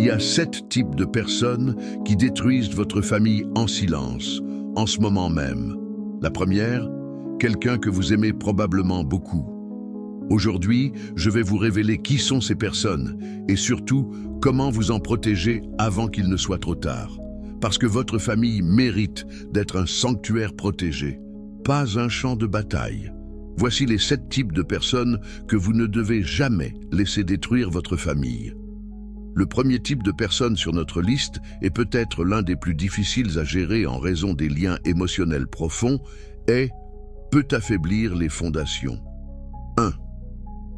y a 7 types de personnes qui détruisent votre famille en silence, en ce moment même. La première, quelqu'un que vous aimez probablement beaucoup. Aujourd'hui, je vais vous révéler qui sont ces personnes et surtout comment vous en protéger avant qu'il ne soit trop tard. Parce que votre famille mérite d'être un sanctuaire protégé, pas un champ de bataille. Voici les 7 types de personnes que vous ne devez jamais laisser détruire votre famille. Le premier type de personne sur notre liste est peut-être l'un des plus difficiles à gérer en raison des liens émotionnels profonds et peut affaiblir les fondations. 1.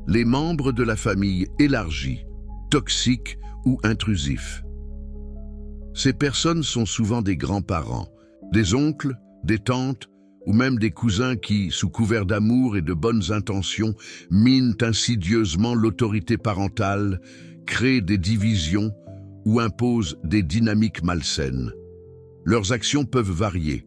Les membres de la famille élargie, toxiques ou intrusifs. Ces personnes sont souvent des grands-parents, des oncles, des tantes ou même des cousins qui, sous couvert d'amour et de bonnes intentions, minent insidieusement l'autorité parentale, créent des divisions ou imposent des dynamiques malsaines. Leurs actions peuvent varier.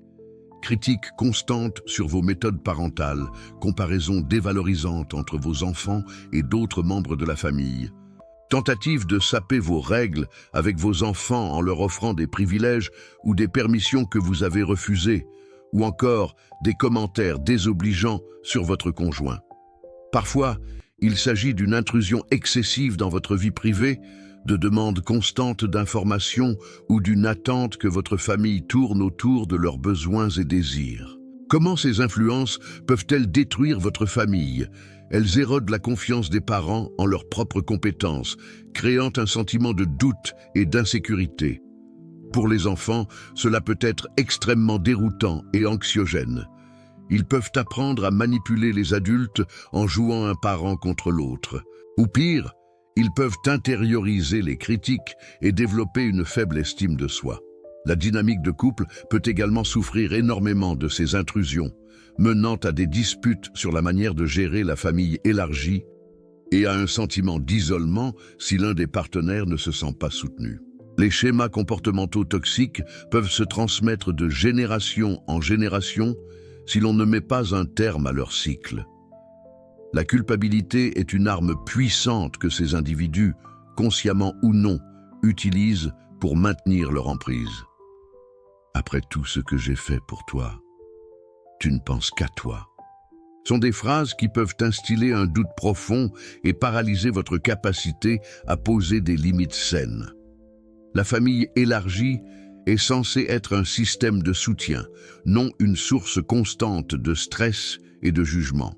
Critiques constantes sur vos méthodes parentales, comparaisons dévalorisantes entre vos enfants et d'autres membres de la famille, tentatives de saper vos règles avec vos enfants en leur offrant des privilèges ou des permissions que vous avez refusées, ou encore des commentaires désobligeants sur votre conjoint. Parfois, il s'agit d'une intrusion excessive dans votre vie privée, de demandes constantes d'informations ou d'une attente que votre famille tourne autour de leurs besoins et désirs. Comment ces influences peuvent-elles détruire votre famille? Elles érodent la confiance des parents en leurs propres compétences, créant un sentiment de doute et d'insécurité. Pour les enfants, cela peut être extrêmement déroutant et anxiogène. Ils peuvent apprendre à manipuler les adultes en jouant un parent contre l'autre. Ou pire, ils peuvent intérioriser les critiques et développer une faible estime de soi. La dynamique de couple peut également souffrir énormément de ces intrusions, menant à des disputes sur la manière de gérer la famille élargie et à un sentiment d'isolement si l'un des partenaires ne se sent pas soutenu. Les schémas comportementaux toxiques peuvent se transmettre de génération en génération si l'on ne met pas un terme à leur cycle. La culpabilité est une arme puissante que ces individus, consciemment ou non, utilisent pour maintenir leur emprise. Après tout ce que j'ai fait pour toi, tu ne penses qu'à toi. Sont des phrases qui peuvent instiller un doute profond et paralyser votre capacité à poser des limites saines. La famille élargie est censée être un système de soutien, non une source constante de stress et de jugement.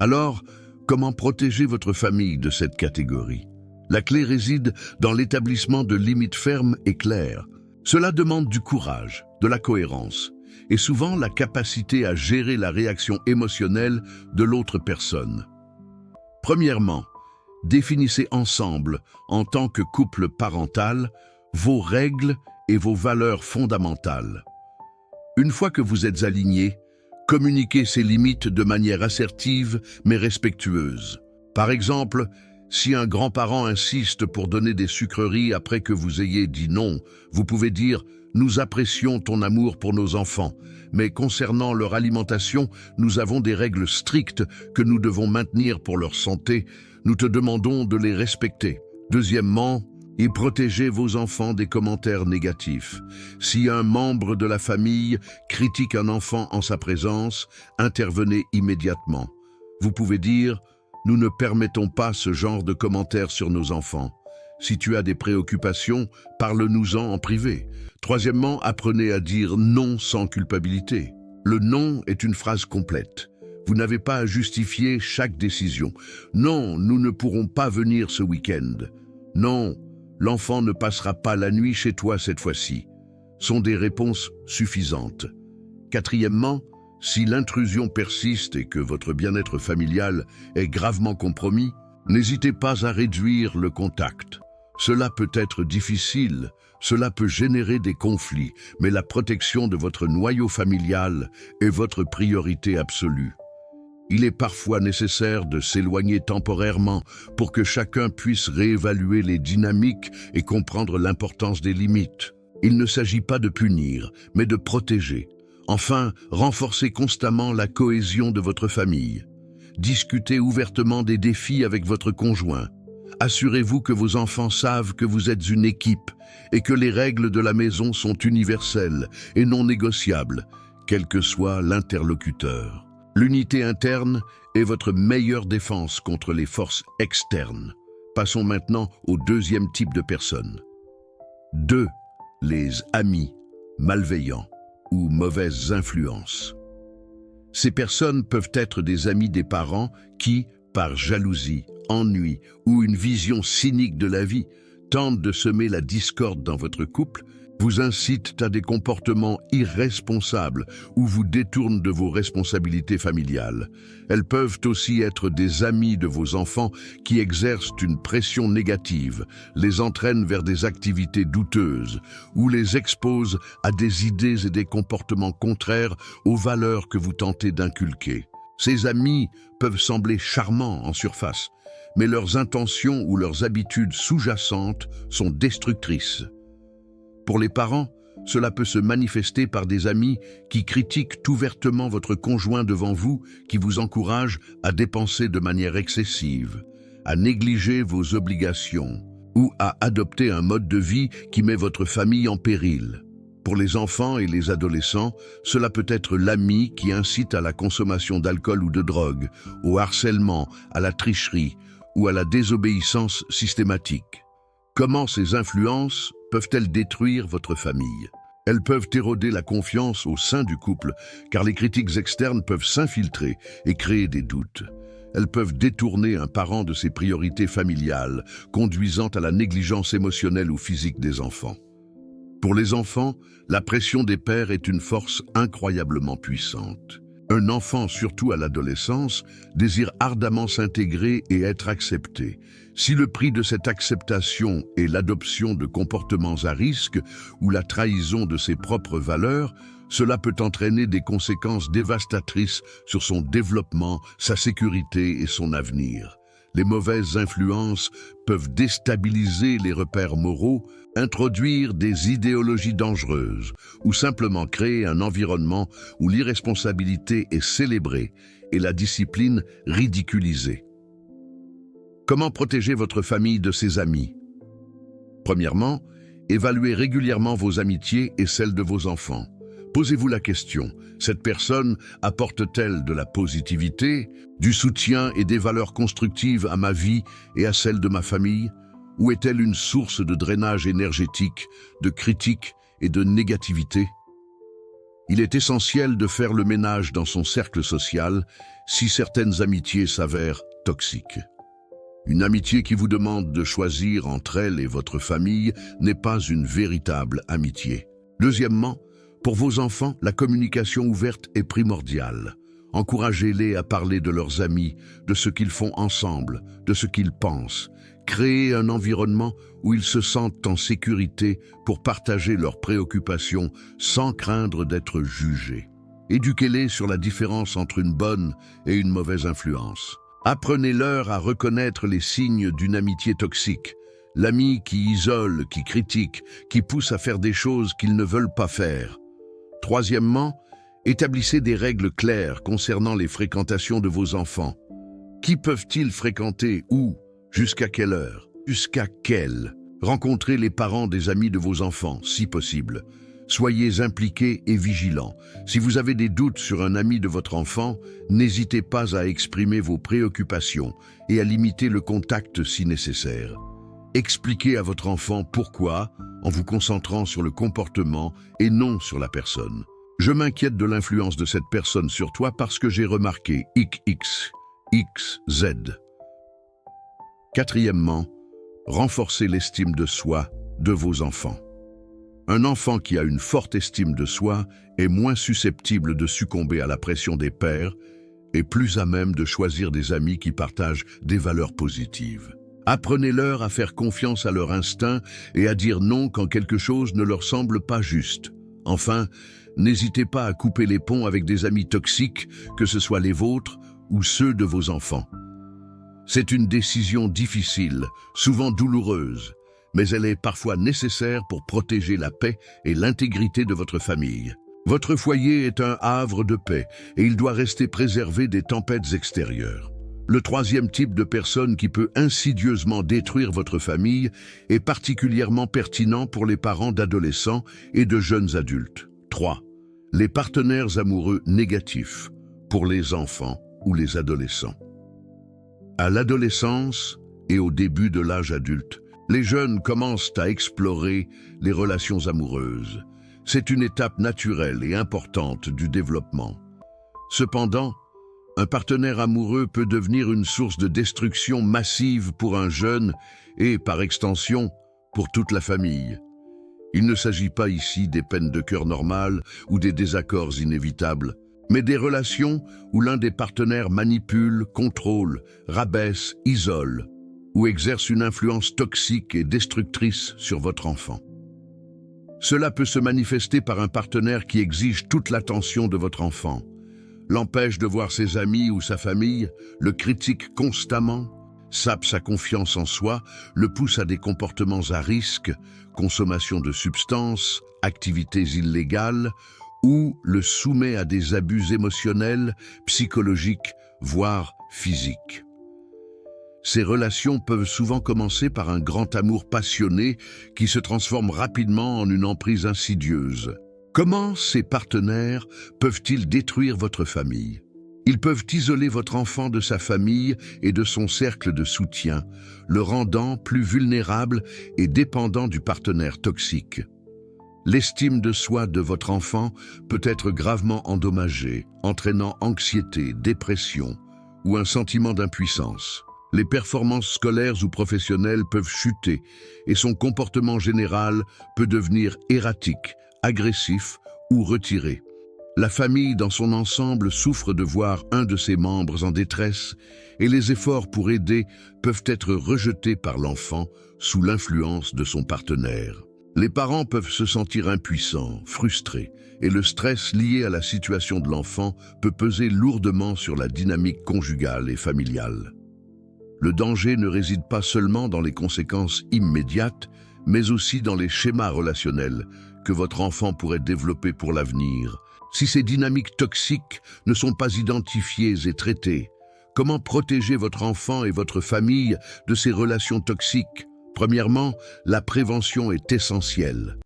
Alors, comment protéger votre famille de cette catégorie? La clé réside dans l'établissement de limites fermes et claires. Cela demande du courage, de la cohérence, et souvent la capacité à gérer la réaction émotionnelle de l'autre personne. Premièrement, définissez ensemble, en tant que couple parental, vos règles et vos valeurs fondamentales. Une fois que vous êtes alignés, communiquez ces limites de manière assertive mais respectueuse. Par exemple, si un grand-parent insiste pour donner des sucreries après que vous ayez dit non, vous pouvez dire « Nous apprécions ton amour pour nos enfants, mais concernant leur alimentation, nous avons des règles strictes que nous devons maintenir pour leur santé. Nous te demandons de les respecter. » Deuxièmement, et protégez vos enfants des commentaires négatifs. Si un membre de la famille critique un enfant en sa présence, intervenez immédiatement. Vous pouvez dire « Nous ne permettons pas ce genre de commentaires sur nos enfants. Si tu as des préoccupations, parle-nous-en en privé. » Troisièmement, apprenez à dire non sans culpabilité. Le non est une phrase complète. Vous n'avez pas à justifier chaque décision. Non, nous ne pourrons pas venir ce week-end. Non, l'enfant ne passera pas la nuit chez toi cette fois-ci. Sont des réponses suffisantes. Quatrièmement, si l'intrusion persiste et que votre bien-être familial est gravement compromis, n'hésitez pas à réduire le contact. Cela peut être difficile, cela peut générer des conflits, mais la protection de votre noyau familial est votre priorité absolue. Il est parfois nécessaire de s'éloigner temporairement pour que chacun puisse réévaluer les dynamiques et comprendre l'importance des limites. Il ne s'agit pas de punir, mais de protéger. Enfin, renforcez constamment la cohésion de votre famille. Discutez ouvertement des défis avec votre conjoint. Assurez-vous que vos enfants savent que vous êtes une équipe et que les règles de la maison sont universelles et non négociables, quel que soit l'interlocuteur. L'unité interne est votre meilleure défense contre les forces externes. Passons maintenant au deuxième type de personnes. 2. Les amis malveillants ou mauvaises influences. Ces personnes peuvent être des amis des parents qui, par jalousie, ennui ou une vision cynique de la vie, tentent de semer la discorde dans votre couple, vous incitent à des comportements irresponsables ou vous détournent de vos responsabilités familiales. Elles peuvent aussi être des amis de vos enfants qui exercent une pression négative, les entraînent vers des activités douteuses ou les exposent à des idées et des comportements contraires aux valeurs que vous tentez d'inculquer. Ces amis peuvent sembler charmants en surface, mais leurs intentions ou leurs habitudes sous-jacentes sont destructrices. Pour les parents, cela peut se manifester par des amis qui critiquent ouvertement votre conjoint devant vous, qui vous encouragent à dépenser de manière excessive, à négliger vos obligations ou à adopter un mode de vie qui met votre famille en péril. Pour les enfants et les adolescents, cela peut être l'ami qui incite à la consommation d'alcool ou de drogue, au harcèlement, à la tricherie ou à la désobéissance systématique. Comment ces influences peuvent-elles détruire votre famille? Elles peuvent éroder la confiance au sein du couple, car les critiques externes peuvent s'infiltrer et créer des doutes. Elles peuvent détourner un parent de ses priorités familiales, conduisant à la négligence émotionnelle ou physique des enfants. Pour les enfants, la pression des pères est une force incroyablement puissante. Un enfant, surtout à l'adolescence, désire ardemment s'intégrer et être accepté. Si le prix de cette acceptation est l'adoption de comportements à risque ou la trahison de ses propres valeurs, cela peut entraîner des conséquences dévastatrices sur son développement, sa sécurité et son avenir. Les mauvaises influences peuvent déstabiliser les repères moraux, introduire des idéologies dangereuses ou simplement créer un environnement où l'irresponsabilité est célébrée et la discipline ridiculisée. Comment protéger votre famille de ses amis? Premièrement, évaluez régulièrement vos amitiés et celles de vos enfants. Posez-vous la question, cette personne apporte-t-elle de la positivité, du soutien et des valeurs constructives à ma vie et à celle de ma famille? Ou est-elle une source de drainage énergétique, de critique et de négativité? Il est essentiel de faire le ménage dans son cercle social si certaines amitiés s'avèrent toxiques. Une amitié qui vous demande de choisir entre elle et votre famille n'est pas une véritable amitié. Deuxièmement, pour vos enfants, la communication ouverte est primordiale. Encouragez-les à parler de leurs amis, de ce qu'ils font ensemble, de ce qu'ils pensent. Créez un environnement où ils se sentent en sécurité pour partager leurs préoccupations sans craindre d'être jugés. Éduquez-les sur la différence entre une bonne et une mauvaise influence. Apprenez-leur à reconnaître les signes d'une amitié toxique. L'ami qui isole, qui critique, qui pousse à faire des choses qu'ils ne veulent pas faire. Troisièmement, établissez des règles claires concernant les fréquentations de vos enfants. Qui peuvent-ils fréquenter? Où? Jusqu'à quelle heure? Jusqu'à quelle? Rencontrez les parents des amis de vos enfants, si possible. Soyez impliqués et vigilants. Si vous avez des doutes sur un ami de votre enfant, n'hésitez pas à exprimer vos préoccupations et à limiter le contact si nécessaire. Expliquez à votre enfant pourquoi, en vous concentrant sur le comportement et non sur la personne. Je m'inquiète de l'influence de cette personne sur toi parce que j'ai remarqué XX, XZ. Quatrièmement, renforcez l'estime de soi de vos enfants. Un enfant qui a une forte estime de soi est moins susceptible de succomber à la pression des pairs et plus à même de choisir des amis qui partagent des valeurs positives. Apprenez-leur à faire confiance à leur instinct et à dire non quand quelque chose ne leur semble pas juste. Enfin, n'hésitez pas à couper les ponts avec des amis toxiques, que ce soit les vôtres ou ceux de vos enfants. C'est une décision difficile, souvent douloureuse, mais elle est parfois nécessaire pour protéger la paix et l'intégrité de votre famille. Votre foyer est un havre de paix et il doit rester préservé des tempêtes extérieures. Le troisième type de personne qui peut insidieusement détruire votre famille est particulièrement pertinent pour les parents d'adolescents et de jeunes adultes. 3. Les partenaires amoureux négatifs pour les enfants ou les adolescents. À l'adolescence et au début de l'âge adulte, les jeunes commencent à explorer les relations amoureuses. C'est une étape naturelle et importante du développement. Cependant, un partenaire amoureux peut devenir une source de destruction massive pour un jeune et, par extension, pour toute la famille. Il ne s'agit pas ici des peines de cœur normales ou des désaccords inévitables, mais des relations où l'un des partenaires manipule, contrôle, rabaisse, isole ou exerce une influence toxique et destructrice sur votre enfant. Cela peut se manifester par un partenaire qui exige toute l'attention de votre enfant, l'empêche de voir ses amis ou sa famille, le critique constamment, sape sa confiance en soi, le pousse à des comportements à risque, consommation de substances, activités illégales, ou le soumet à des abus émotionnels, psychologiques, voire physiques. Ces relations peuvent souvent commencer par un grand amour passionné qui se transforme rapidement en une emprise insidieuse. Comment ces partenaires peuvent-ils détruire votre famille? Ils peuvent isoler votre enfant de sa famille et de son cercle de soutien, le rendant plus vulnérable et dépendant du partenaire toxique. L'estime de soi de votre enfant peut être gravement endommagée, entraînant anxiété, dépression ou un sentiment d'impuissance. Les performances scolaires ou professionnelles peuvent chuter et son comportement général peut devenir erratique, agressif ou retiré. La famille dans son ensemble souffre de voir un de ses membres en détresse et les efforts pour aider peuvent être rejetés par l'enfant sous l'influence de son partenaire. Les parents peuvent se sentir impuissants, frustrés, et le stress lié à la situation de l'enfant peut peser lourdement sur la dynamique conjugale et familiale. Le danger ne réside pas seulement dans les conséquences immédiates, mais aussi dans les schémas relationnels que votre enfant pourrait développer pour l'avenir. Si ces dynamiques toxiques ne sont pas identifiées et traitées, comment protéger votre enfant et votre famille de ces relations toxiques? Premièrement, la prévention est essentielle.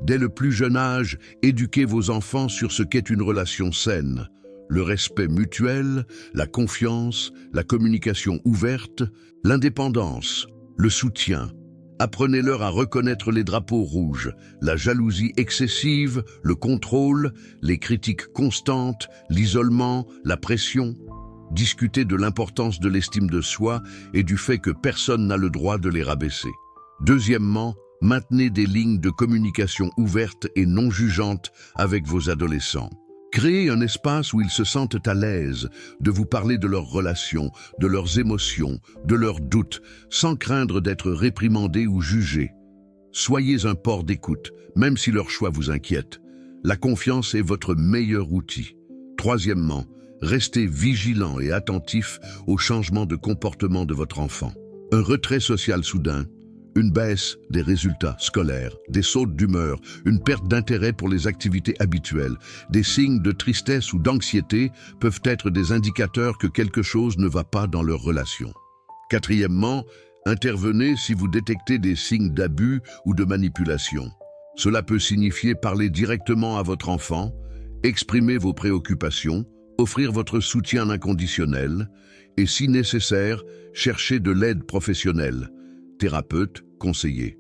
Dès le plus jeune âge, éduquez vos enfants sur ce qu'est une relation saine. Le respect mutuel, la confiance, la communication ouverte, l'indépendance, le soutien. Apprenez-leur à reconnaître les drapeaux rouges, la jalousie excessive, le contrôle, les critiques constantes, l'isolement, la pression. Discutez de l'importance de l'estime de soi et du fait que personne n'a le droit de les rabaisser. Deuxièmement, maintenez des lignes de communication ouvertes et non jugeantes avec vos adolescents. Créez un espace où ils se sentent à l'aise de vous parler de leurs relations, de leurs émotions, de leurs doutes, sans craindre d'être réprimandés ou jugés. Soyez un port d'écoute, même si leur choix vous inquiète. La confiance est votre meilleur outil. Troisièmement, restez vigilant et attentif aux changements de comportement de votre enfant. Un retrait social soudain, une baisse des résultats scolaires, des sautes d'humeur, une perte d'intérêt pour les activités habituelles, des signes de tristesse ou d'anxiété peuvent être des indicateurs que quelque chose ne va pas dans leur relation. Quatrièmement, intervenez si vous détectez des signes d'abus ou de manipulation. Cela peut signifier parler directement à votre enfant, exprimer vos préoccupations, offrir votre soutien inconditionnel et, si nécessaire, chercher de l'aide professionnelle. Thérapeute, conseiller.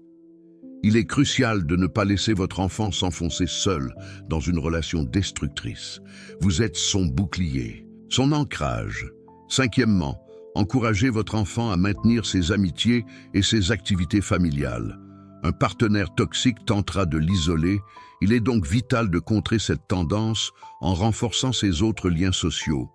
Il est crucial de ne pas laisser votre enfant s'enfoncer seul dans une relation destructrice. Vous êtes son bouclier, son ancrage. Cinquièmement, encouragez votre enfant à maintenir ses amitiés et ses activités familiales. Un partenaire toxique tentera de l'isoler. Il est donc vital de contrer cette tendance en renforçant ses autres liens sociaux.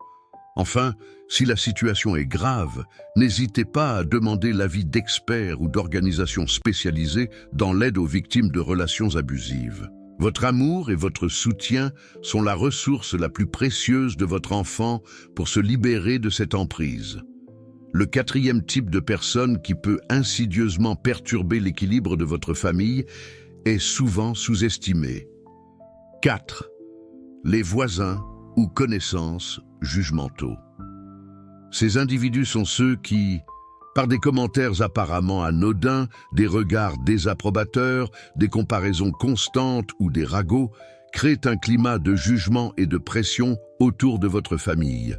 Enfin, si la situation est grave, n'hésitez pas à demander l'avis d'experts ou d'organisations spécialisées dans l'aide aux victimes de relations abusives. Votre amour et votre soutien sont la ressource la plus précieuse de votre enfant pour se libérer de cette emprise. Le quatrième type de personne qui peut insidieusement perturber l'équilibre de votre famille est souvent sous-estimé. 4. Les voisins ou connaissances jugementaux. Ces individus sont ceux qui, par des commentaires apparemment anodins, des regards désapprobateurs, des comparaisons constantes ou des ragots, créent un climat de jugement et de pression autour de votre famille.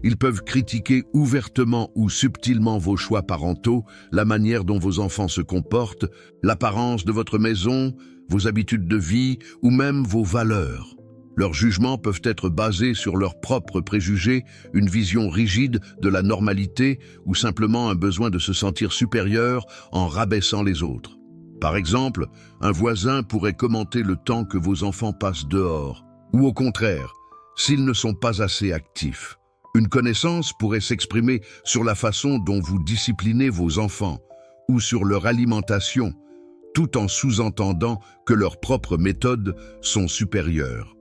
Ils peuvent critiquer ouvertement ou subtilement vos choix parentaux, la manière dont vos enfants se comportent, l'apparence de votre maison, vos habitudes de vie ou même vos valeurs. Leurs jugements peuvent être basés sur leurs propres préjugés, une vision rigide de la normalité ou simplement un besoin de se sentir supérieur en rabaissant les autres. Par exemple, un voisin pourrait commenter le temps que vos enfants passent dehors, ou au contraire, s'ils ne sont pas assez actifs. Une connaissance pourrait s'exprimer sur la façon dont vous disciplinez vos enfants ou sur leur alimentation, tout en sous-entendant que leurs propres méthodes sont supérieures.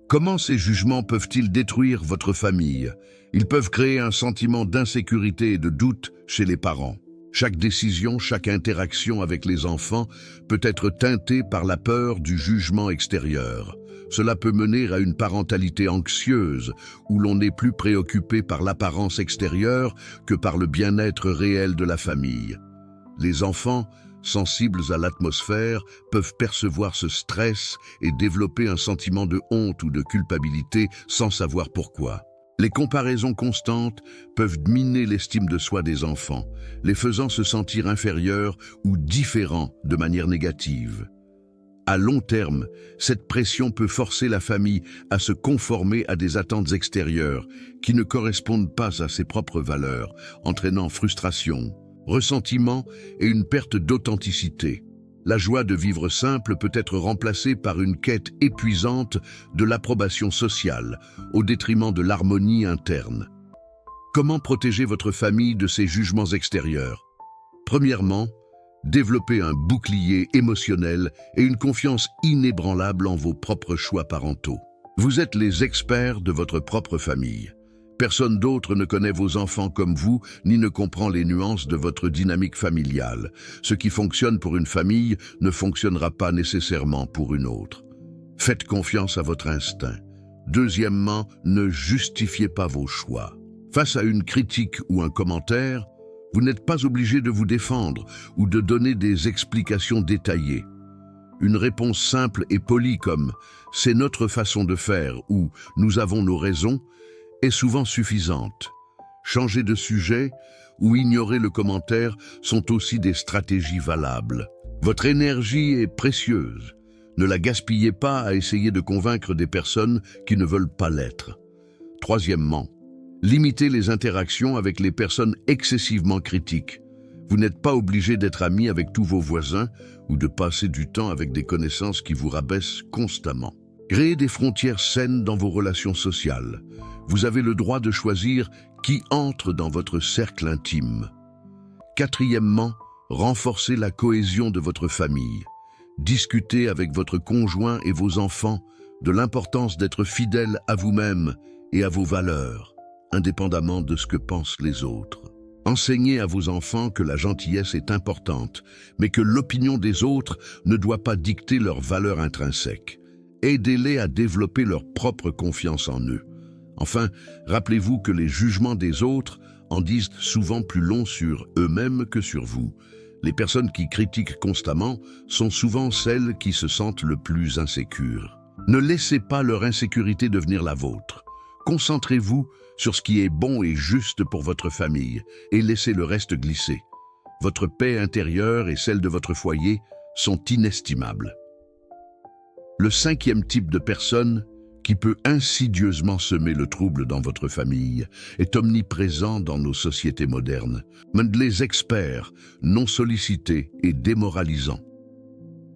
Comment ces jugements peuvent-ils détruire votre famille? Ils peuvent créer un sentiment d'insécurité et de doute chez les parents. Chaque décision, chaque interaction avec les enfants peut être teintée par la peur du jugement extérieur. Cela peut mener à une parentalité anxieuse, où l'on est plus préoccupé par l'apparence extérieure que par le bien-être réel de la famille. Les enfants, sensibles à l'atmosphère, peuvent percevoir ce stress et développer un sentiment de honte ou de culpabilité sans savoir pourquoi. Les comparaisons constantes peuvent miner l'estime de soi des enfants, les faisant se sentir inférieurs ou différents de manière négative. À long terme, cette pression peut forcer la famille à se conformer à des attentes extérieures qui ne correspondent pas à ses propres valeurs, entraînant frustration, ressentiment et une perte d'authenticité. La joie de vivre simple peut être remplacée par une quête épuisante de l'approbation sociale, au détriment de l'harmonie interne. Comment protéger votre famille de ces jugements extérieurs? Premièrement, développez un bouclier émotionnel et une confiance inébranlable en vos propres choix parentaux. Vous êtes les experts de votre propre famille. Personne d'autre ne connaît vos enfants comme vous, ni ne comprend les nuances de votre dynamique familiale. Ce qui fonctionne pour une famille ne fonctionnera pas nécessairement pour une autre. Faites confiance à votre instinct. Deuxièmement, ne justifiez pas vos choix. Face à une critique ou un commentaire, vous n'êtes pas obligé de vous défendre ou de donner des explications détaillées. Une réponse simple et polie comme « c'est notre façon de faire » ou « nous avons nos raisons » est souvent suffisante. Changer de sujet ou ignorer le commentaire sont aussi des stratégies valables. Votre énergie est précieuse. Ne la gaspillez pas à essayer de convaincre des personnes qui ne veulent pas l'être. Troisièmement, limitez les interactions avec les personnes excessivement critiques. Vous n'êtes pas obligé d'être ami avec tous vos voisins ou de passer du temps avec des connaissances qui vous rabaissent constamment. Créez des frontières saines dans vos relations sociales. Vous avez le droit de choisir qui entre dans votre cercle intime. Quatrièmement, renforcez la cohésion de votre famille. Discutez avec votre conjoint et vos enfants de l'importance d'être fidèle à vous-même et à vos valeurs, indépendamment de ce que pensent les autres. Enseignez à vos enfants que la gentillesse est importante, mais que l'opinion des autres ne doit pas dicter leurs valeurs intrinsèques. Aidez-les à développer leur propre confiance en eux. Enfin, rappelez-vous que les jugements des autres en disent souvent plus long sur eux-mêmes que sur vous. Les personnes qui critiquent constamment sont souvent celles qui se sentent le plus insécures. Ne laissez pas leur insécurité devenir la vôtre. Concentrez-vous sur ce qui est bon et juste pour votre famille et laissez le reste glisser. Votre paix intérieure et celle de votre foyer sont inestimables. Le cinquième type de personne qui peut insidieusement semer le trouble dans votre famille est omniprésent dans nos sociétés modernes. Les experts, non sollicités et démoralisants.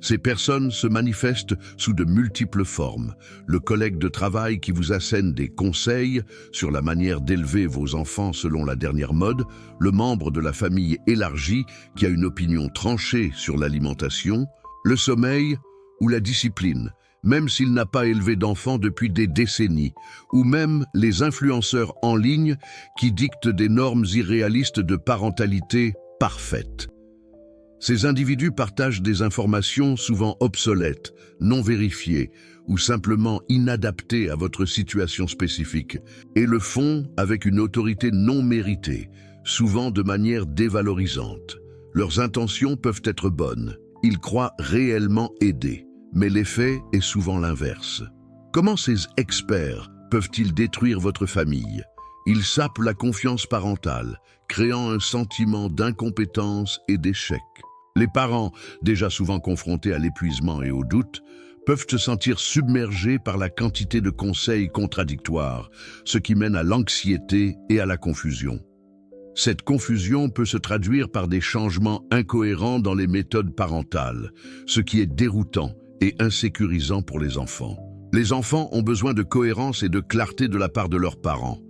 Ces personnes se manifestent sous de multiples formes. Le collègue de travail qui vous assène des conseils sur la manière d'élever vos enfants selon la dernière mode, le membre de la famille élargie qui a une opinion tranchée sur l'alimentation, le sommeil ou la discipline, même s'il n'a pas élevé d'enfants depuis des décennies, ou même les influenceurs en ligne qui dictent des normes irréalistes de parentalité parfaite. Ces individus partagent des informations souvent obsolètes, non vérifiées ou simplement inadaptées à votre situation spécifique, et le font avec une autorité non méritée, souvent de manière dévalorisante. Leurs intentions peuvent être bonnes, ils croient réellement aider, mais l'effet est souvent l'inverse. Comment ces experts peuvent-ils détruire votre famille? Ils sapent la confiance parentale, créant un sentiment d'incompétence et d'échec. Les parents, déjà souvent confrontés à l'épuisement et au doute, peuvent se sentir submergés par la quantité de conseils contradictoires, ce qui mène à l'anxiété et à la confusion. Cette confusion peut se traduire par des changements incohérents dans les méthodes parentales, ce qui est déroutant et insécurisant pour les enfants. Les enfants ont besoin de cohérence et de clarté de la part de leurs parents.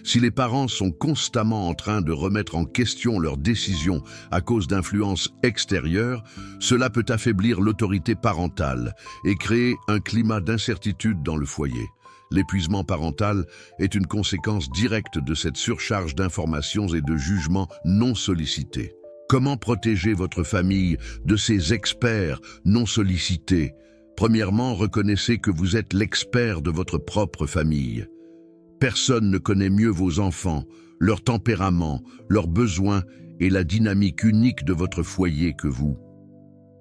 Si les parents sont constamment en train de remettre en question leurs décisions à cause d'influences extérieures, cela peut affaiblir l'autorité parentale et créer un climat d'incertitude dans le foyer. L'épuisement parental est une conséquence directe de cette surcharge d'informations et de jugements non sollicités. Comment protéger votre famille de ces experts non sollicités? Premièrement, reconnaissez que vous êtes l'expert de votre propre famille. Personne ne connaît mieux vos enfants, leur tempérament, leurs besoins et la dynamique unique de votre foyer que vous.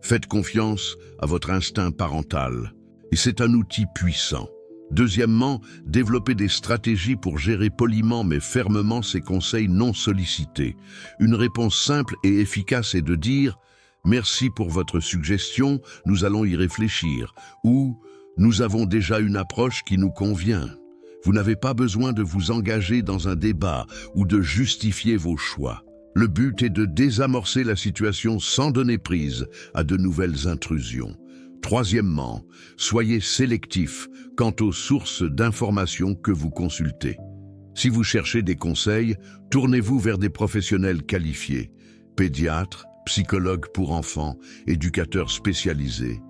Faites confiance à votre instinct parental, et c'est un outil puissant. Deuxièmement, développez des stratégies pour gérer poliment mais fermement ces conseils non sollicités. Une réponse simple et efficace est de dire « Merci pour votre suggestion, nous allons y réfléchir » ou « Nous avons déjà une approche qui nous convient ». Vous n'avez pas besoin de vous engager dans un débat ou de justifier vos choix. Le but est de désamorcer la situation sans donner prise à de nouvelles intrusions. Troisièmement, soyez sélectif quant aux sources d'informations que vous consultez. Si vous cherchez des conseils, tournez-vous vers des professionnels qualifiés, pédiatres, psychologues pour enfants, éducateurs spécialisés,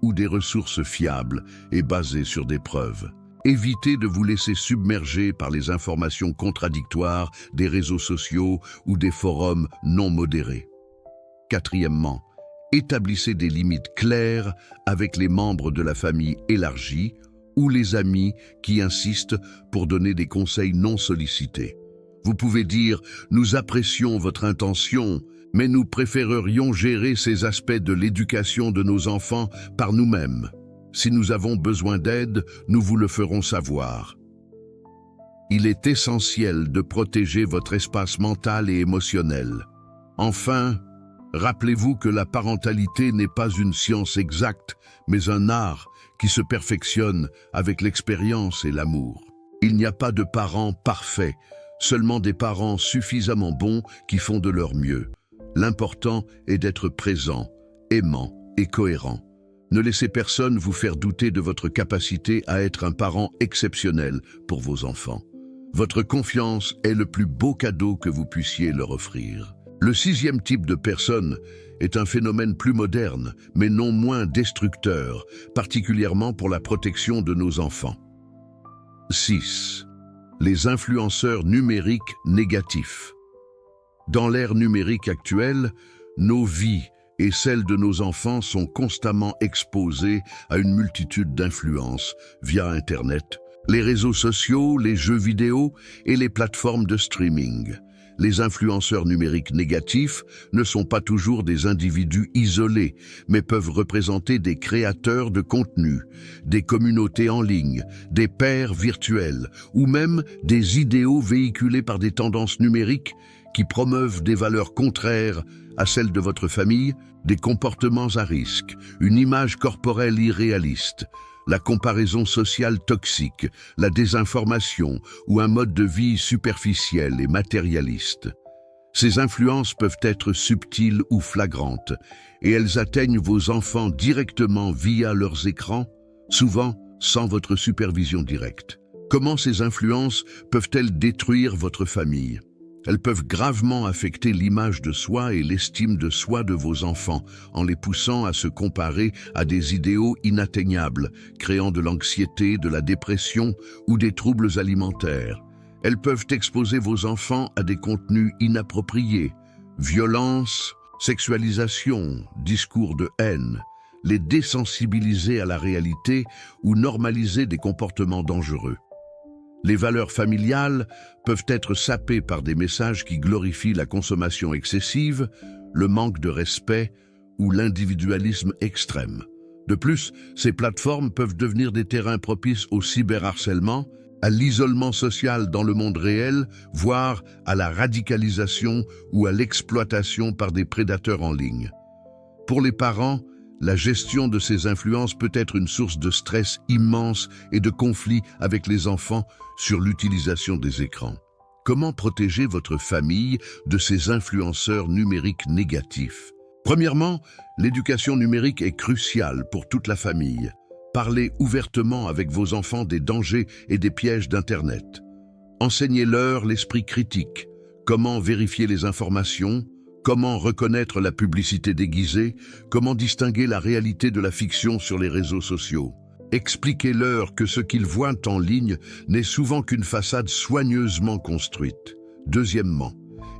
ou des ressources fiables et basées sur des preuves. Évitez de vous laisser submerger par les informations contradictoires des réseaux sociaux ou des forums non modérés. Quatrièmement, établissez des limites claires avec les membres de la famille élargie ou les amis qui insistent pour donner des conseils non sollicités. Vous pouvez dire « Nous apprécions votre intention, mais nous préférerions gérer ces aspects de l'éducation de nos enfants par nous-mêmes. Si nous avons besoin d'aide, nous vous le ferons savoir. » Il est essentiel de protéger votre espace mental et émotionnel. Enfin, rappelez-vous que la parentalité n'est pas une science exacte, mais un art qui se perfectionne avec l'expérience et l'amour. Il n'y a pas de parents parfaits, seulement des parents suffisamment bons qui font de leur mieux. L'important est d'être présent, aimant et cohérent. Ne laissez personne vous faire douter de votre capacité à être un parent exceptionnel pour vos enfants. Votre confiance est le plus beau cadeau que vous puissiez leur offrir. Le sixième type de personne est un phénomène plus moderne, mais non moins destructeur, particulièrement pour la protection de nos enfants. 6. Les influenceurs numériques négatifs. Dans l'ère numérique actuelle, nos vies et celles de nos enfants sont constamment exposées à une multitude d'influences via Internet, les réseaux sociaux, les jeux vidéo et les plateformes de streaming. Les influenceurs numériques négatifs ne sont pas toujours des individus isolés, mais peuvent représenter des créateurs de contenu, des communautés en ligne, des pairs virtuels ou même des idéaux véhiculés par des tendances numériques qui promeuvent des valeurs contraires à celles de votre famille, des comportements à risque, une image corporelle irréaliste, la comparaison sociale toxique, la désinformation ou un mode de vie superficiel et matérialiste. Ces influences peuvent être subtiles ou flagrantes, et elles atteignent vos enfants directement via leurs écrans, souvent sans votre supervision directe. Comment ces influences peuvent-elles détruire votre famille ? Elles peuvent gravement affecter l'image de soi et l'estime de soi de vos enfants, en les poussant à se comparer à des idéaux inatteignables, créant de l'anxiété, de la dépression ou des troubles alimentaires. Elles peuvent exposer vos enfants à des contenus inappropriés, violences Sexualisation, discours de haine, les désensibiliser à la réalité ou normaliser des comportements dangereux. Les valeurs familiales peuvent être sapées par des messages qui glorifient la consommation excessive, le manque de respect ou l'individualisme extrême. De plus, ces plateformes peuvent devenir des terrains propices au cyberharcèlement, à l'isolement social dans le monde réel, voire à la radicalisation ou à l'exploitation par des prédateurs en ligne. Pour les parents, la gestion de ces influences peut être une source de stress immense et de conflits avec les enfants sur l'utilisation des écrans. Comment protéger votre famille de ces influenceurs numériques négatifs? Premièrement, l'éducation numérique est cruciale pour toute la famille. Parlez ouvertement avec vos enfants des dangers et des pièges d'Internet. Enseignez-leur l'esprit critique, comment vérifier les informations, comment reconnaître la publicité déguisée, comment distinguer la réalité de la fiction sur les réseaux sociaux. Expliquez-leur que ce qu'ils voient en ligne n'est souvent qu'une façade soigneusement construite. Deuxièmement,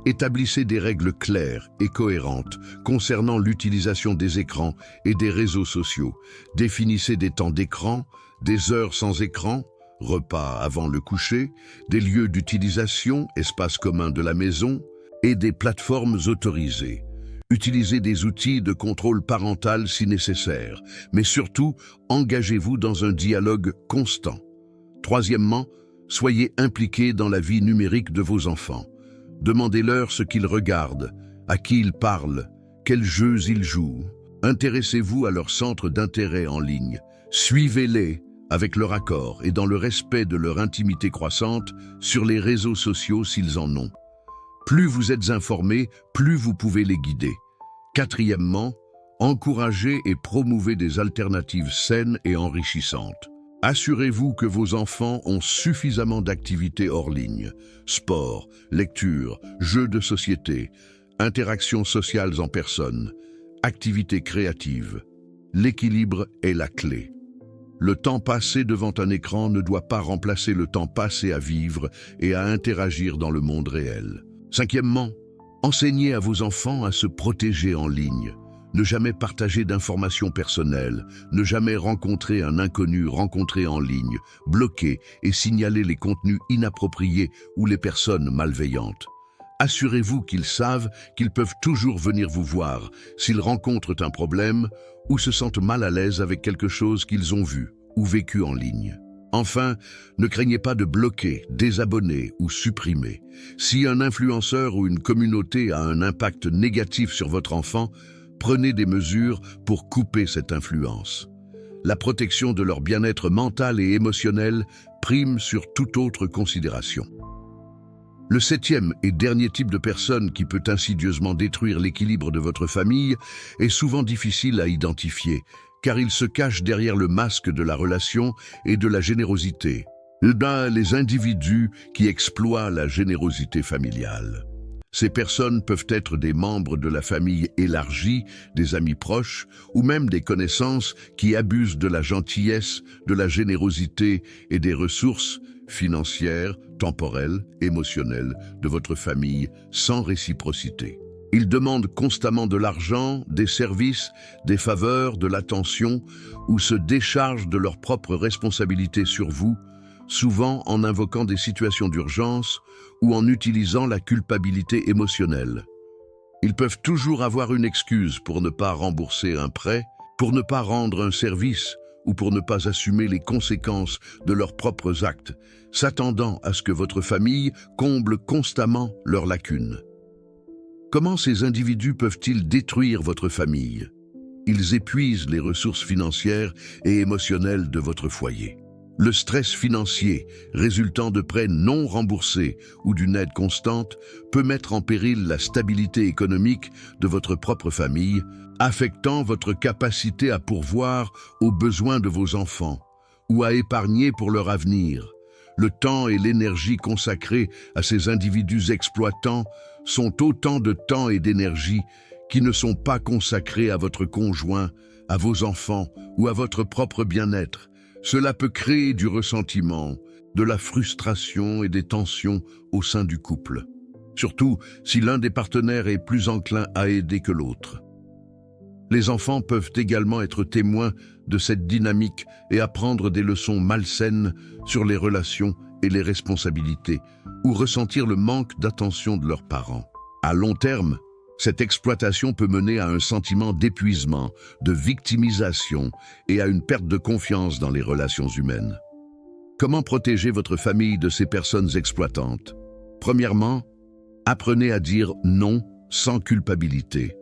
établissez des règles claires et cohérentes concernant l'utilisation des écrans et des réseaux sociaux. Définissez des temps d'écran, des heures sans écran, repas avant le coucher, des lieux d'utilisation, espaces communs de la maison, et des plateformes autorisées. Utilisez des outils de contrôle parental si nécessaire, mais surtout, engagez-vous dans un dialogue constant. Troisièmement, soyez impliqués dans la vie numérique de vos enfants. Demandez-leur ce qu'ils regardent, à qui ils parlent, quels jeux ils jouent. Intéressez-vous à leur centre d'intérêt en ligne. Suivez-les avec leur accord et dans le respect de leur intimité croissante sur les réseaux sociaux s'ils en ont. Plus vous êtes informés, plus vous pouvez les guider. Quatrièmement, encouragez et promouvez des alternatives saines et enrichissantes. Assurez-vous que vos enfants ont suffisamment d'activités hors ligne, sport, lecture, jeux de société, interactions sociales en personne, activités créatives. L'équilibre est la clé. Le temps passé devant un écran ne doit pas remplacer le temps passé à vivre et à interagir dans le monde réel. Cinquièmement, enseignez à vos enfants à se protéger en ligne. Ne jamais partager d'informations personnelles, ne jamais rencontrer un inconnu rencontré en ligne, bloquer et signaler les contenus inappropriés ou les personnes malveillantes. Assurez-vous qu'ils savent qu'ils peuvent toujours venir vous voir s'ils rencontrent un problème ou se sentent mal à l'aise avec quelque chose qu'ils ont vu ou vécu en ligne. Enfin, ne craignez pas de bloquer, désabonner ou supprimer. Si un influenceur ou une communauté a un impact négatif sur votre enfant, prenez des mesures pour couper cette influence. La protection de leur bien-être mental et émotionnel prime sur toute autre considération. Le septième et dernier type de personne qui peut insidieusement détruire l'équilibre de votre famille est souvent difficile à identifier, car il se cache derrière le masque de la relation et de la générosité. Les individus qui exploitent la générosité familiale. Ces personnes peuvent être des membres de la famille élargie, des amis proches ou même des connaissances qui abusent de la gentillesse, de la générosité et des ressources financières, temporelles, émotionnelles de votre famille sans réciprocité. Ils demandent constamment de l'argent, des services, des faveurs, de l'attention ou se déchargent de leurs propres responsabilités sur vous, souvent en invoquant des situations d'urgence ou en utilisant la culpabilité émotionnelle. Ils peuvent toujours avoir une excuse pour ne pas rembourser un prêt, pour ne pas rendre un service ou pour ne pas assumer les conséquences de leurs propres actes, s'attendant à ce que votre famille comble constamment leurs lacunes. Comment ces individus peuvent-ils détruire votre famille? Ils épuisent les ressources financières et émotionnelles de votre foyer. Le stress financier résultant de prêts non remboursés ou d'une aide constante peut mettre en péril la stabilité économique de votre propre famille, affectant votre capacité à pourvoir aux besoins de vos enfants ou à épargner pour leur avenir. Le temps et l'énergie consacrés à ces individus exploitants sont autant de temps et d'énergie qui ne sont pas consacrés à votre conjoint, à vos enfants ou à votre propre bien-être. Cela peut créer du ressentiment, de la frustration et des tensions au sein du couple. surtout si l'un des partenaires est plus enclin à aider que l'autre. Les enfants peuvent également être témoins de cette dynamique et apprendre des leçons malsaines sur les relations et les responsabilités, ou ressentir le manque d'attention de leurs parents. À long terme, cette exploitation peut mener à un sentiment d'épuisement, de victimisation et à une perte de confiance dans les relations humaines. Comment protéger votre famille de ces personnes exploitantes? Premièrement, apprenez à dire non sans culpabilité.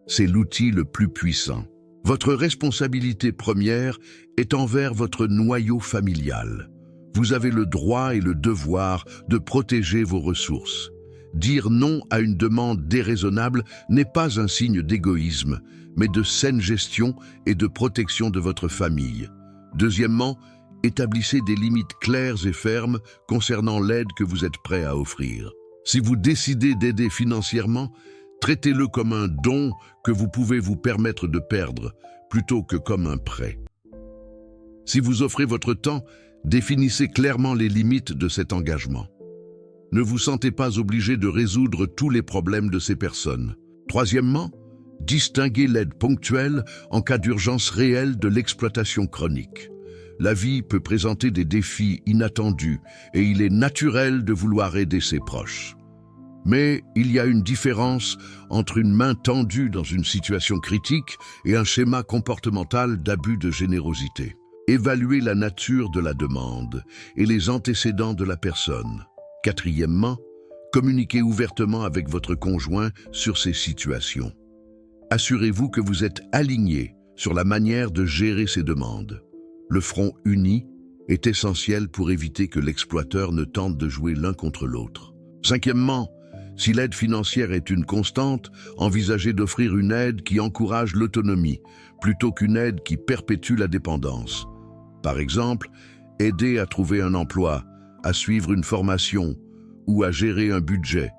C'est l'outil le plus puissant. Votre responsabilité première est envers votre noyau familial. Vous avez le droit et le devoir de protéger vos ressources. Dire non à une demande déraisonnable n'est pas un signe d'égoïsme, mais de saine gestion et de protection de votre famille. Deuxièmement, établissez des limites claires et fermes concernant l'aide que vous êtes prêt à offrir. Si vous décidez d'aider financièrement, traitez-le comme un don que vous pouvez vous permettre de perdre, plutôt que comme un prêt. Si vous offrez votre temps, définissez clairement les limites de cet engagement. Ne vous sentez pas obligé de résoudre tous les problèmes de ces personnes. Troisièmement, distinguez l'aide ponctuelle en cas d'urgence réelle de l'exploitation chronique. La vie peut présenter des défis inattendus et il est naturel de vouloir aider ses proches. Mais il y a une différence entre une main tendue dans une situation critique et un schéma comportemental d'abus de générosité. Évaluez la nature de la demande et les antécédents de la personne. Quatrièmement, communiquez ouvertement avec votre conjoint sur ces situations. Assurez-vous que vous êtes aligné sur la manière de gérer ces demandes. Le front uni est essentiel pour éviter que l'exploiteur ne tente de jouer l'un contre l'autre. Cinquièmement, si l'aide financière est une constante, envisagez d'offrir une aide qui encourage l'autonomie, plutôt qu'une aide qui perpétue la dépendance. Par exemple, aider à trouver un emploi, à suivre une formation ou à gérer un budget,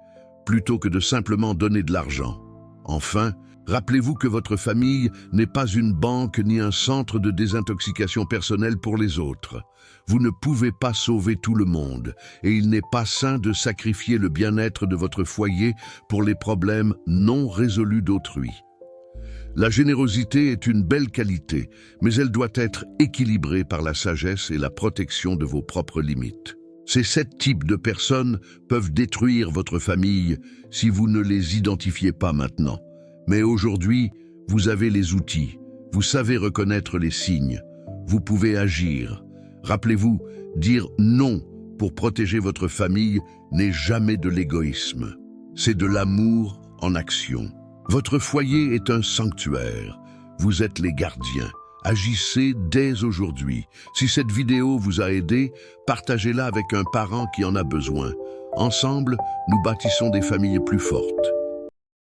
plutôt que de simplement donner de l'argent. Enfin, rappelez-vous que votre famille n'est pas une banque ni un centre de désintoxication personnelle pour les autres. Vous ne pouvez pas sauver tout le monde et il n'est pas sain de sacrifier le bien-être de votre foyer pour les problèmes non résolus d'autrui. La générosité est une belle qualité, mais elle doit être équilibrée par la sagesse et la protection de vos propres limites. Ces 7 types de personnes peuvent détruire votre famille si vous ne les identifiez pas maintenant. Mais aujourd'hui, vous avez les outils, vous savez reconnaître les signes, vous pouvez agir. Rappelez-vous, dire non pour protéger votre famille n'est jamais de l'égoïsme. C'est de l'amour en action. Votre foyer est un sanctuaire. Vous êtes les gardiens. Agissez dès aujourd'hui. Si cette vidéo vous a aidé, partagez-la avec un parent qui en a besoin. Ensemble, nous bâtissons des familles plus fortes.